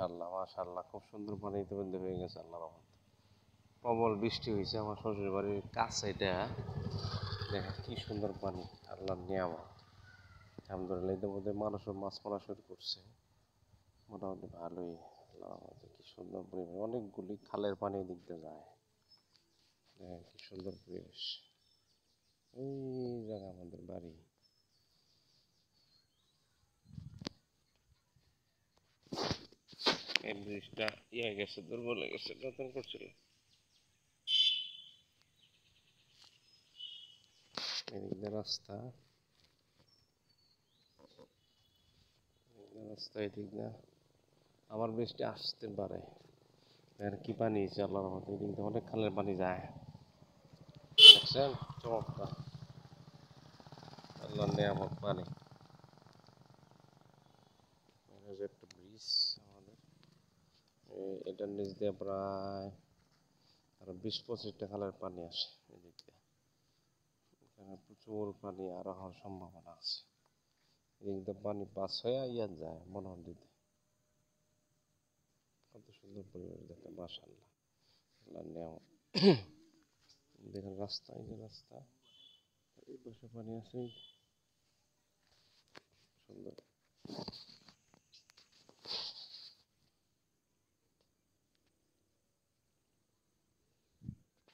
মাশাআল্লাহ মাশাআল্লাহ, খুব সুন্দর পানি ইতিমধ্যে হয়ে গেছে আল্লাহর রহমতে। প্রবল বৃষ্টি হয়েছে আমার শ্বশুর বাড়ির কাছে, এটা দেখেন কি সুন্দর পানি, আল্লাহর নিয়ামত। আলহামদুলিল্লাহ ইতিমধ্যে মানুষও মাছ মারা শুরু করছে, মোটামুটি ভালোই। আল্লাহর রহমতে কি সুন্দর পরিবেশ, অনেকগুলি খালের পানি এদিক দিয়ে যায়। দেখেন কি সুন্দর পরিবেশ, ওই জায়গা আমাদের বাড়ি। এই ব্রিজটা ইয়ে গেছে, দুর্বল হয়ে গেছে, নতুন করছিল। এদিক দিয়ে রাস্তা, এদিক দিয়ে আবার বৃষ্টি আসতে পারে। আর কি পানি হয়েছে আল্লাহর রহমতে, এদিক দিয়ে অনেক খালের পানি যায়, দেখছেন? চমৎকার, আল্লাহর নিয়ামত পানি। একটা ব্রিজ আমাদের, এটার নিচ দিয়ে প্রায় আরো 20-25টা খালের পানি আসে এদিক দিয়ে। এখানে প্রচুর পানি আরো হওয়ার সম্ভাবনা আছে। এদিক দিয়ে পানি পাস হয়ে ইয়ার যায় বনহদ্দিতে। কত সুন্দর পরিবেশ দেখেন, মাশাআল্লাহ, আল্লাহর নিয়ামত। দেখেন রাস্তা, এই যে রাস্তা, এই পাশে পানি আছে।